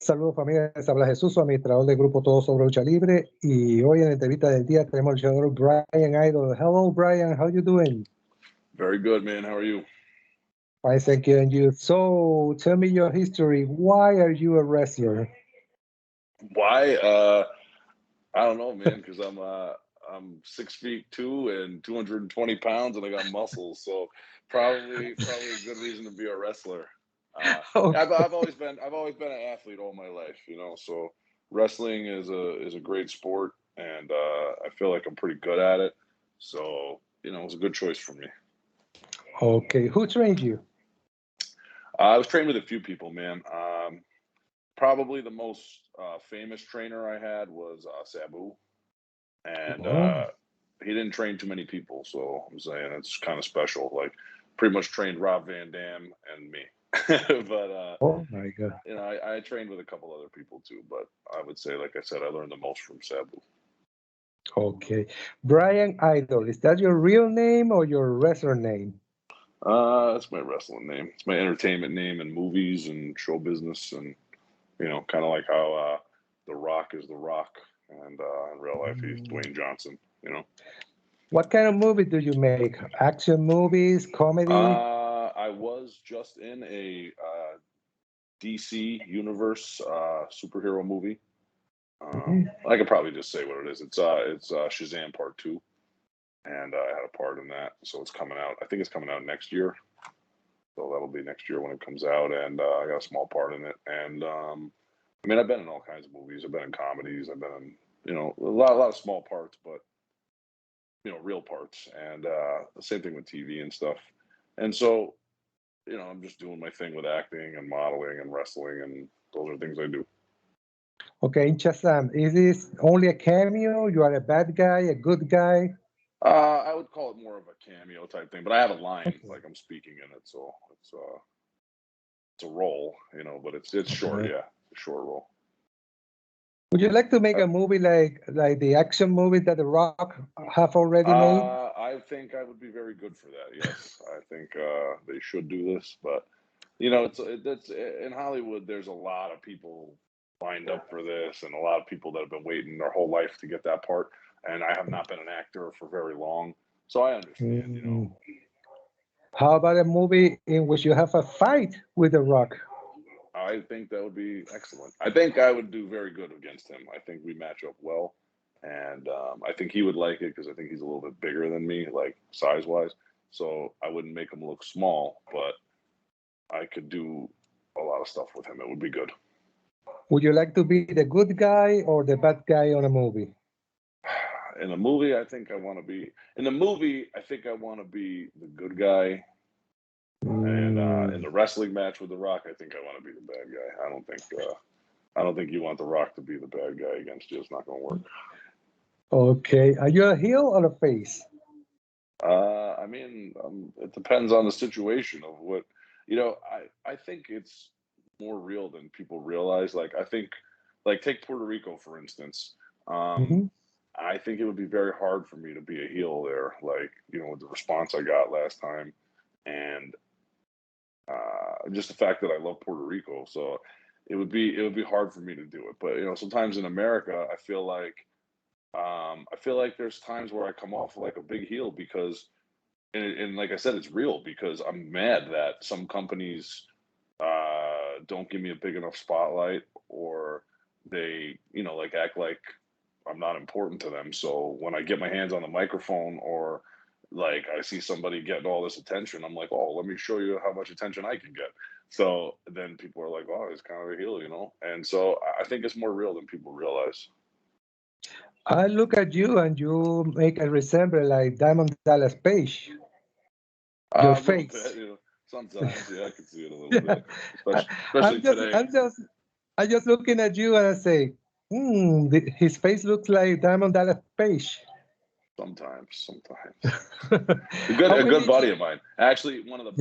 Saludos familia, les habla Jesús, su administrador del grupo Todo sobre Lucha Libre, y hoy en la entrevista del día tenemos al luchador Bryan Idol. Hello Bryan, how you doing? Very good, man. How are you? Fine, thank you. And you? So tell me your history. Why are you a wrestler? Why? I don't know, man. Because I'm 6'2" and 220 pounds, and I got muscles. So probably a good reason to be a wrestler. Okay. I've always been an athlete all my life, you know. So wrestling is a great sport, and I feel like I'm pretty good at it. So you know, it was a good choice for me. Okay, who trained you? I was trained with a few people, man. Probably the most famous trainer I had was Sabu, and he didn't train too many people, so I'm saying it's kind of special. Like, pretty much trained Rob Van Dam and me. But oh my God! You know, I trained with a couple other people too. But I would say, like I said, I learned the most from Sabu. Okay, Bryan Idol. Is that your real name or your wrestler name? That's my wrestling name. It's my entertainment name in movies and show business, and you know, kind of like how The Rock is The Rock, and in real life he's Dwayne Johnson. You know. What kind of movie do you make? Action movies, comedy? I was just in a DC Universe superhero movie. I could probably just say what it is. It's Shazam Part 2, and I had a part in that. So it's coming out. I think it's coming out next year. So that'll be next year when it comes out, and I got a small part in it. And I mean, I've been in all kinds of movies. I've been in comedies. I've been in, you know, a lot of small parts, but you know, real parts. And the same thing with TV and stuff. And so, you know, I'm just doing my thing with acting and modeling and wrestling, and those are things I do. Okay, Shazam, is this only a cameo? You are a bad guy, a good guy? I would call it more of a cameo type thing, but I have a line, like I'm speaking in it, so it's a role, you know, but it's short, yeah, it's a short role. Would you like to make a movie like the action movies that The Rock have already made? I think I would be very good for that. Yes, I think they should do this, but you know, it's in Hollywood. There's a lot of people lined up for this, and a lot of people that have been waiting their whole life to get that part. And I have not been an actor for very long, so I understand. You know. How about a movie in which you have a fight with The Rock? I think that would be excellent. I think I would do very good against him. I think we match up well, and I think he would like it because I think he's a little bit bigger than me, like size-wise. So I wouldn't make him look small, but I could do a lot of stuff with him. It would be good. Would you like to be the good guy or the bad guy on a movie? In a movie, I think I want to be. In the movie, I think I want to be the good guy. And in the wrestling match with The Rock, I think I want to be the bad guy. I don't think you want The Rock to be the bad guy against you. It's not going to work. Okay. Are you a heel or a face? I mean, it depends on the situation of what, you know, I think it's more real than people realize. Like, I think, like, take Puerto Rico, for instance. I think it would be very hard for me to be a heel there. Like, you know, with the response I got last time, and just the fact that I love Puerto Rico, so it would be hard for me to do it. But you know, sometimes in America, I feel like there's times where I come off like a big heel because, and like I said, it's real because I'm mad that some companies don't give me a big enough spotlight, or they, you know, like act like I'm not important to them. So when I get my hands on the microphone, or like I see somebody getting all this attention, I'm like, oh, let me show you how much attention I can get. So then people are like, oh, he's kind of a heel, you know? And so I think it's more real than people realize. I look at you and you make a resemble like Diamond Dallas Page. Your face. Bit, you know, sometimes, yeah, I can see it a little bit. Especially today. I'm just looking at you and I say, his face looks like Diamond Dallas Page. Sometimes. a good buddy of mine. Actually, one of the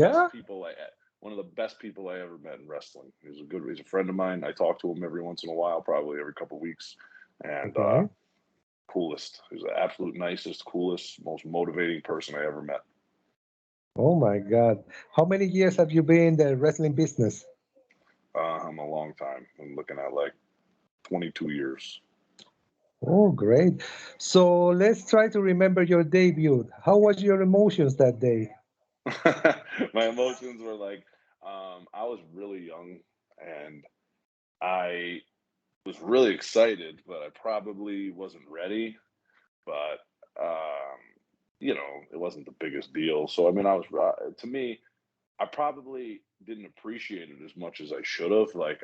best people I ever met in wrestling. He's a friend of mine. I talk to him every once in a while, probably every couple of weeks. And coolest. He's the absolute nicest, coolest, most motivating person I ever met. Oh my God. How many years have you been in the wrestling business? I'm a long time. I'm looking at like 22 years. Oh, great. So let's try to remember your debut. How was your emotions that day? My emotions were like, I was really young and I was really excited, but I probably wasn't ready. But it wasn't the biggest deal. So I mean, to me, I probably didn't appreciate it as much as I should have. Like,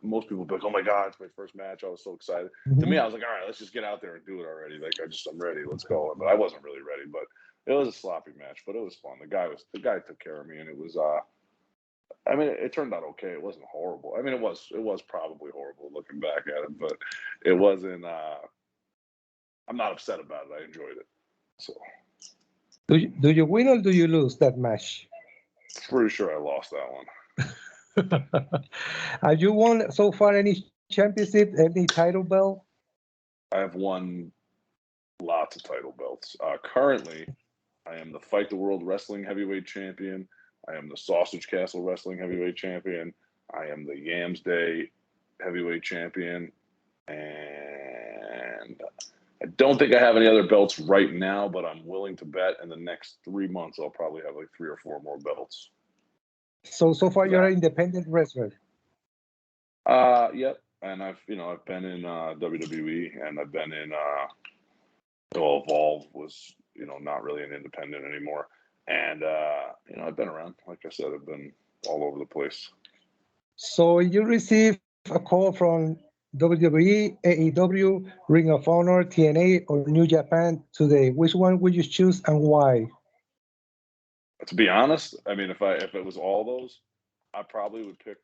most people be like, "Oh my God, it's my first match! I was so excited." To me, Mhm. I was like, "All right, let's just get out there and do it already." Like, I'm ready. Let's go. But I wasn't really ready. But it was a sloppy match, but it was fun. The guy took care of me, and it was. I mean, it turned out okay. It wasn't horrible. I mean, it was probably horrible looking back at it, but it wasn't. I'm not upset about it. I enjoyed it. So Do you win or do you lose that match? pretty sure I lost that one. Have you won so far any championship, any title belt? I have won lots of title belts. Currently, I am the Fight the World Wrestling Heavyweight Champion. I am the Sausage Castle Wrestling Heavyweight Champion. I am the Yams Day Heavyweight Champion. And I don't think I have any other belts right now, but I'm willing to bet in the next 3 months I'll probably have like 3 or 4 more belts. So far you're That an independent wrestler. yep. And I've been in WWE and I've been in Evolve was, not really an independent anymore. And I've been around. Like I said, I've been all over the place. So you receive a call from WWE, AEW, Ring of Honor, TNA, or New Japan today. Which one would you choose and why? To be honest, I mean, if it was all those, I probably would pick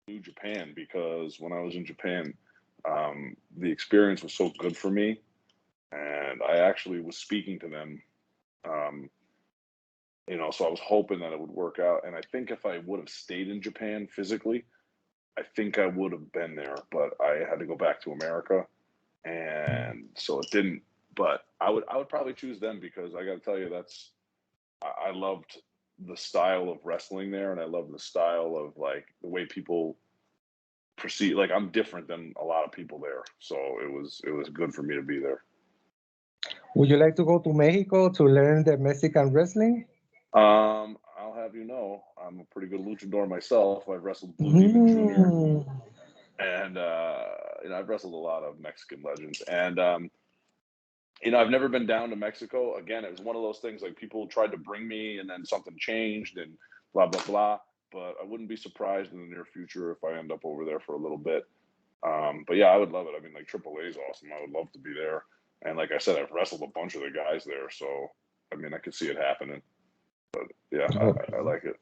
New Japan because when I was in Japan, the experience was so good for me, and I actually was speaking to them. Um, so I was hoping that it would work out. And I think if I would have stayed in Japan physically, I think I would have been there, but I had to go back to America, and so it didn't. But I would probably choose them because I got to tell you I loved the style of wrestling there, and I love the style of like the way people proceed. Like I'm different than a lot of people there, so it was good for me to be there. Would you like to go to Mexico to learn the Mexican wrestling? I'll have you know, I'm a pretty good luchador myself. I've wrestled Blue Demon Jr. Mm. and I've wrestled a lot of Mexican legends, and I've never been down to Mexico. Again, it was one of those things like people tried to bring me, and then something changed, and blah blah blah. But I wouldn't be surprised in the near future if I end up over there for a little bit. But yeah, I would love it. I mean, like AAA is awesome. I would love to be there. And like I said, I've wrestled a bunch of the guys there, so I mean, I could see it happening. But yeah, I Okay. like it.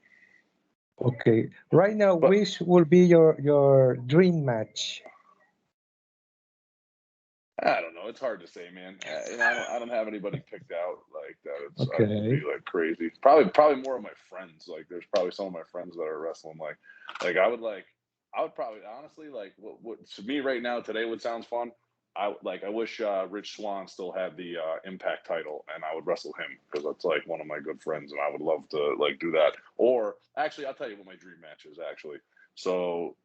Okay. Right now, But which will be your dream match? I don't know. It's hard to say, man. I don't have anybody picked out like that. I would be Okay. like crazy. Probably more of my friends. Like, there's probably some of my friends that are wrestling. Like I would probably honestly like what to me right now today would sounds fun. I wish Rich Swann still had the Impact title, and I would wrestle him because that's like one of my good friends, and I would love to like do that. Or actually, I'll tell you what my dream match is actually. So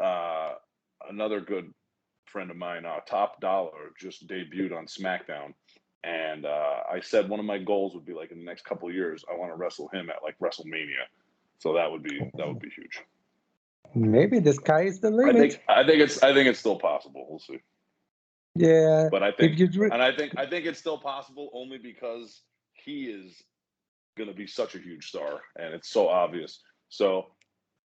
uh, another good friend of mine, Top Dollar, just debuted on SmackDown, and I said one of my goals would be like in the next couple of years, I want to wrestle him at like WrestleMania. So that would be huge. Maybe the sky is the I think limit. I think it's I think it's still possible. We'll see, Yeah. but If you dream, I think it's still possible only because he is going to be such a huge star, and it's so obvious. So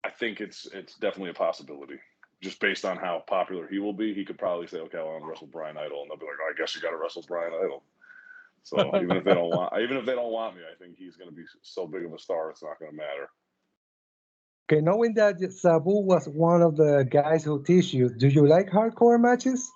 I think it's definitely a possibility. Just based on how popular he will be, he could probably say, "Okay, I want to wrestle Bryan Idol," and they'll be like, oh, "I guess you got to wrestle Bryan Idol." So even if they don't want me, I think he's going to be so big of a star, it's not going to matter. okay, knowing that Sabu was one of the guys who teach you, do you like hardcore matches?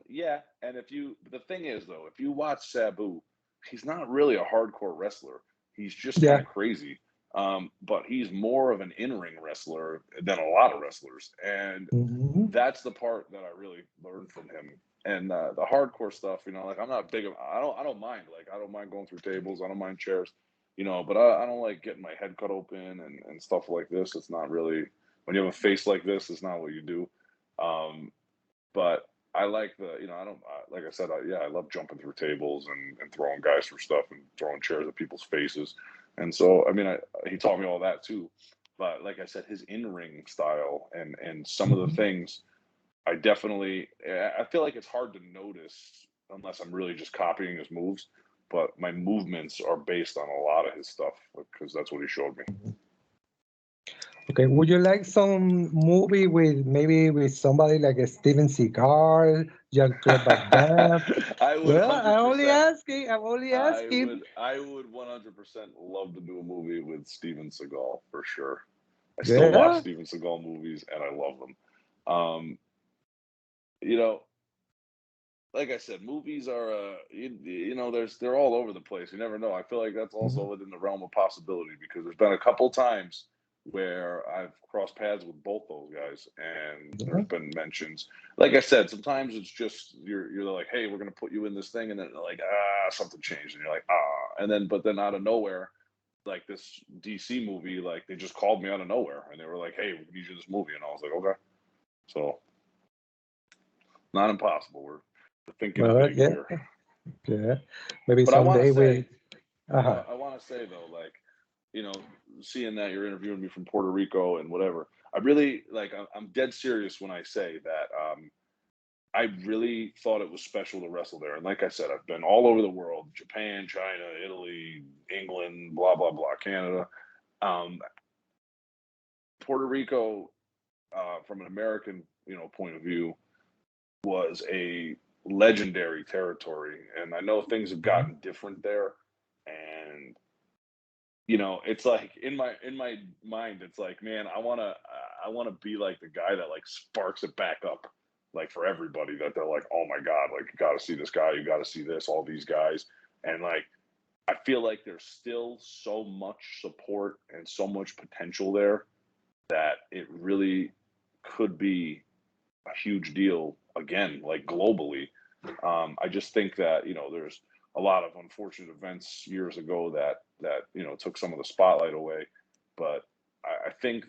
Yeah, and the thing is though, if you watch Sabu, he's not really a hardcore wrestler. He's just kind Yeah. of crazy. But he's more of an in-ring wrestler than a lot of wrestlers, and Hmm. that's the part that I really learned from him. And the hardcore stuff, like I'm not big of, I don't mind. Like I don't mind going through tables. I don't mind chairs. but I don't like getting my head cut open and stuff like this. It's not really, when you have a face like this, it's not what you do. But I like I don't, like I said, I love jumping through tables and throwing guys for stuff and throwing chairs at people's faces. And so, I mean, he taught me all that too. But like I said, his in-ring style and some of the things, I feel like it's hard to notice unless I'm really just copying his moves. But my movements are based on a lot of his stuff because that's what he showed me. Okay, would you like some movie with somebody like a Steven Seagal, Jean-Claude Van Damme? I would Well, 100%. I'm only asking. I'm only asking. I would 100% love to do a movie with Steven Seagal for sure. I still watch Yeah. Steven Seagal movies and I love them. You know, like I said, movies are they're all over the place. You never know. I feel like that's also Mhm. within the realm of possibility because there's been a couple times where I've crossed paths with both those guys, and Yeah. there's been mentions. Like I said, sometimes it's just you're like, hey, we're gonna put you in this thing, and then like something changed, and you're like and then but then out of nowhere, like this DC movie, like they just called me out of nowhere, and they were like, hey, we need you in this movie, and I was like, okay, so not impossible. We're thinking Well, big yeah, here. yeah. Maybe But I want to someday we. say, Uh-huh. I want to say though, like, seeing that you're interviewing me from Puerto Rico and whatever, I really like. I'm dead serious when I say that. I really thought it was special to wrestle there, and like I said, I've been all over the world: Japan, China, Italy, England, blah blah blah, Canada. Um, Puerto Rico, from an American, point of view, was a legendary territory, and I know things have Mhm. gotten different there, and it's like in my mind, it's like, man, I want to be like the guy that like sparks it back up, like for everybody that they're like, oh my god, like you got to see this guy, you got to see this, all these guys, and like I feel like there's still so much support and so much potential there that it really could be a huge deal again, like globally. I just think that there's a lot of unfortunate events years ago that took some of the spotlight away. But I think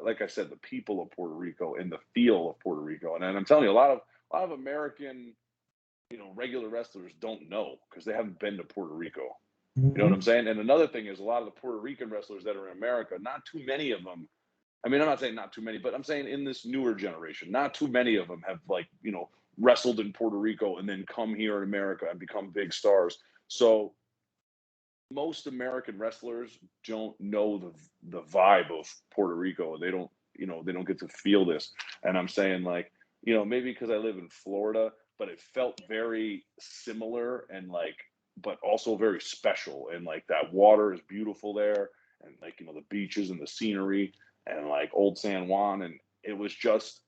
like I said, the people of Puerto Rico and the feel of Puerto Rico, and I'm telling you, a lot of American regular wrestlers don't know because they haven't been to Puerto Rico. You know what Mhm. I'm saying? And another thing is a lot of the Puerto Rican wrestlers that are in America, not too many of them. I mean, I'm not saying not too many, but I'm saying in this newer generation, not too many of them have like, wrestled in Puerto Rico and then come here in America and become big stars. So most American wrestlers don't know the vibe of Puerto Rico. They don't get to feel this. And I'm saying like, maybe because I live in Florida, but it felt very similar and like, but also very special. And like that water is beautiful there, and like the beaches and the scenery and like Old San Juan, and it was just,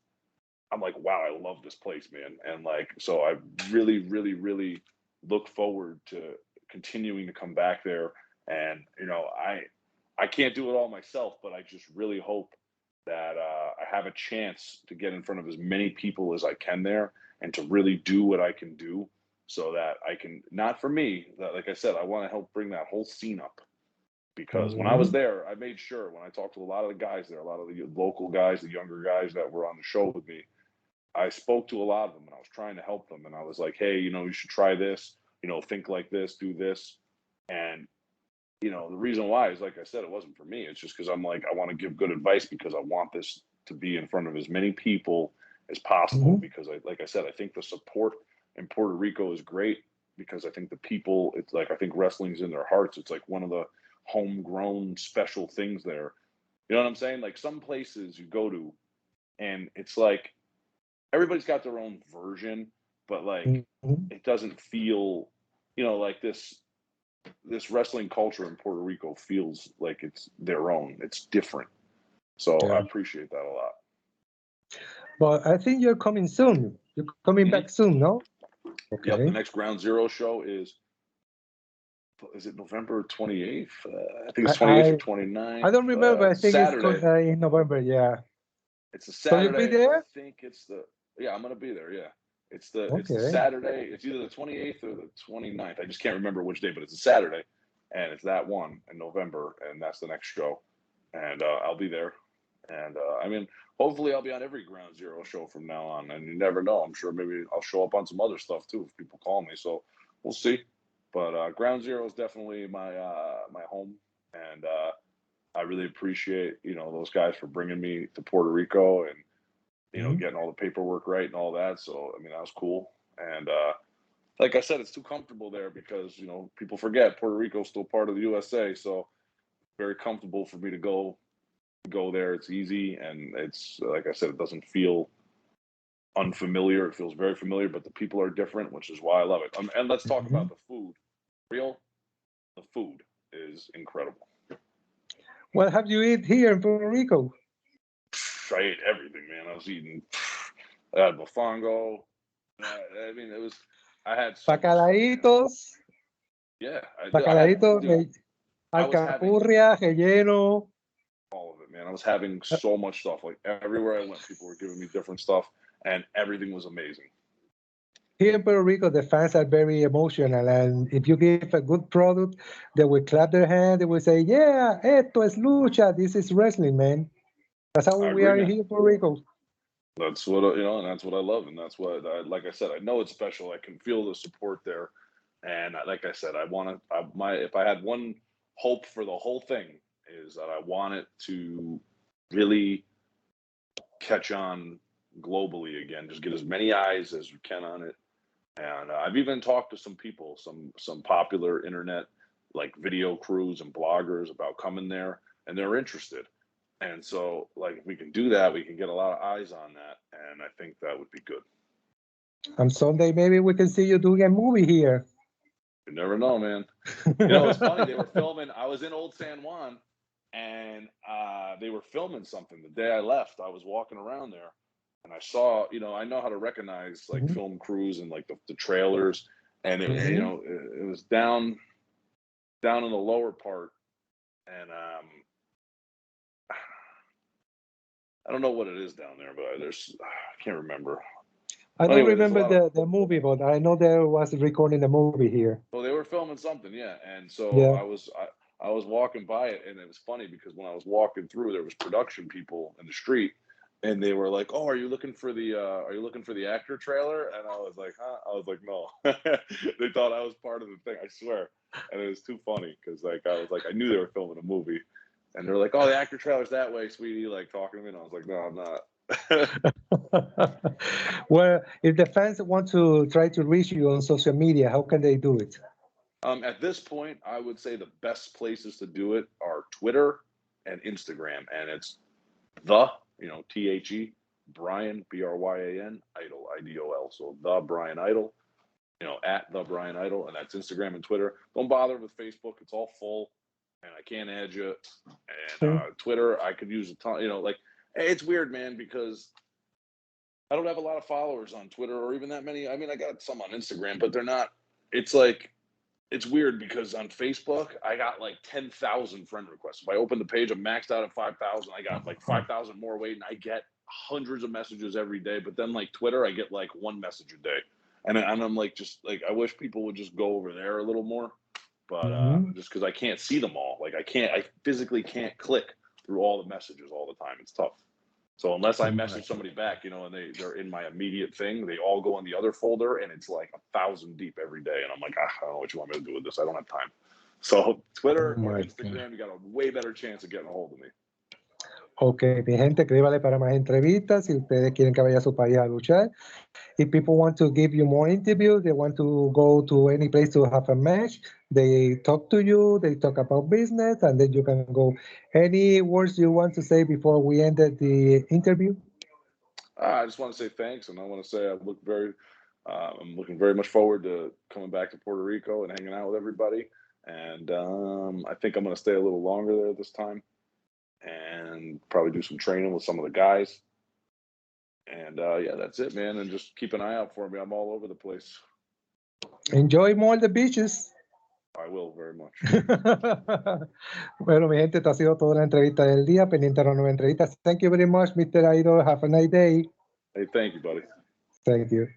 I'm like, wow, I love this place, man. And like, so I really, really, really look forward to continuing to come back there. And I can't do it all myself, but I just really hope that I have a chance to get in front of as many people as I can there, and to really do what I can do, so that I can, not for me, that, like I said, I want to help bring that whole scene up. Because when I was Mhm. there, I made sure, when I talked to a lot of the guys there, a lot of the local guys, the younger guys that were on the show with me, I spoke to a lot of them and I was trying to help them. And I was like, hey, you should try this, think like this, do this. And, the reason why is, like I said, it wasn't for me. It's just because I'm like, I want to give good advice because I want this to be in front of as many people as possible. Mhm. Because like I said, I think the support in Puerto Rico is great, because I think the people, it's like, I think wrestling's in their hearts. It's like one of the homegrown special things there. You know what I'm saying? Like some places you go to and it's like, everybody's got their own version, but like Mhm. it doesn't feel, like this wrestling culture in Puerto Rico feels like it's their own. It's different. So I Yeah. appreciate that a lot. But I think you're coming soon. You're coming Hmm. back soon, no? Yep, the Okay. next Ground Zero show is it November 28th? I think I it's 28th or I, 29th. I don't remember. I It's think it's Saturday. in November. Yeah. It's a So you'll be Saturday. I there? think it's the yeah, I'm gonna be there. Yeah. It's the Okay. Saturday. It's either the 28th or the 29th. I just can't remember which day, but it's a Saturday. and it's that one in November, and that's the next show, and I'll be there. And I mean, hopefully, I'll be on every Ground Zero show from now on. And you never know. I'm sure maybe I'll show up on some other stuff too if people call me. So we'll see. But Ground Zero is definitely my my home, and I really appreciate those guys for bringing me to Puerto Rico and getting all the paperwork right and all that. So I mean, that was cool. And like I said, it's too comfortable there because people forget Puerto Rico is still part of the USA. So very comfortable for me to go there. It's easy, and it's like I said, it doesn't feel unfamiliar. It feels very familiar, but the people are different, which is why I love it. And let's talk about the food. The food is incredible. What have you eaten here in Puerto Rico? I ate everything, man. I had mofongo. I mean, I had Bacalaitos. Yeah. Bacalaitos, alcapurria, relleno. All of it, man. I was having so much stuff. Like everywhere I went, people were giving me different stuff, and everything was amazing. Here in Puerto Rico, the fans are very emotional, and if you give a good product, they will clap their hand. They will say, "Yeah, esto es lucha. This is wrestling, man." That's how we are here in Puerto Rico. That's what and that's what I love, and that's what like I said, I know it's special. I can feel the support there, and like I said, if I had one hope for the whole thing is that I want it to really catch on globally again. Just get as many eyes as we can on it. And I've even talked to some people, some popular internet like video crews and bloggers about coming there, and they're interested. And so, like, if we can do that, we can get a lot of eyes on that, and I think that would be good. And someday maybe we can see you doing a movie here. You never know, man. It's funny. They were filming. I was in Old San Juan, and they were filming something. The day I left, I was walking around there, and I saw, I know how to recognize like film crews and like the trailers, and it, it was down in the lower part, and I don't know what it is down there, but I can't remember. I don't remember the movie, but I know there was recording a movie here. Well, they were filming something, yeah, and so I was walking by it, and it was funny because when I was walking through, there was production people in the street. And they were like, "Oh, are you looking for the actor trailer?" And I was like, "Huh?" I was like, "No." They thought I was part of the thing. I swear. And it was too funny because I knew they were filming a movie, and they're like, "Oh, the actor trailer's that way, sweetie," like talking to me. And I was like, "No, I'm not." Well, if the fans want to try to reach you on social media, how can they do it? At this point, I would say the best places to do it are Twitter and Instagram, and it's THE, Bryan, BRYAN, Idol, IDOL. So the Bryan Idol, at the Bryan Idol, and that's Instagram and Twitter. Don't bother with Facebook; it's all full, and I can't add you. And Twitter, I could use a ton. It's weird, man, because I don't have a lot of followers on Twitter or even that many. I mean, I got some on Instagram, but they're not. It's weird because on Facebook, I got like 10,000 friend requests. If I open the page, I'm maxed out at 5,000. I got like 5,000 more waiting. I get hundreds of messages every day. But then like Twitter, I get like one message a day. And I'm like, I wish people would just go over there a little more. But just because I can't see them all. Like I physically can't click through all the messages all the time. It's tough. So unless I message somebody back, and they're in my immediate thing, they all go in the other folder, and it's like 1,000 deep every day. And I'm like, I don't know what you want me to do with this. I don't have time. So Twitter or Instagram, you got a way better chance of getting a hold of me. Ok, mi gente, escríbale para más entrevistas si ustedes quieren que vaya a su país a luchar. If people want to give you more interviews, they want to go to any place to have a match, they talk to you, they talk about business, and then you can go. Any words you want to say before we ended the interview? I just want to say thanks, and I want to say I'm looking very much forward to coming back to Puerto Rico and hanging out with everybody. And I think I'm going to stay a little longer there this time, and probably do some training with some of the guys. And that's it, man. And just keep an eye out for me. I'm all over the place. Enjoy more the beaches. I will very much. Bueno, mi gente, esta ha sido toda la entrevista del día. Pendiente a la nueva entrevista. Thank you very much, Mr. Idol. Have a nice day. Hey, thank you, buddy. Thank you.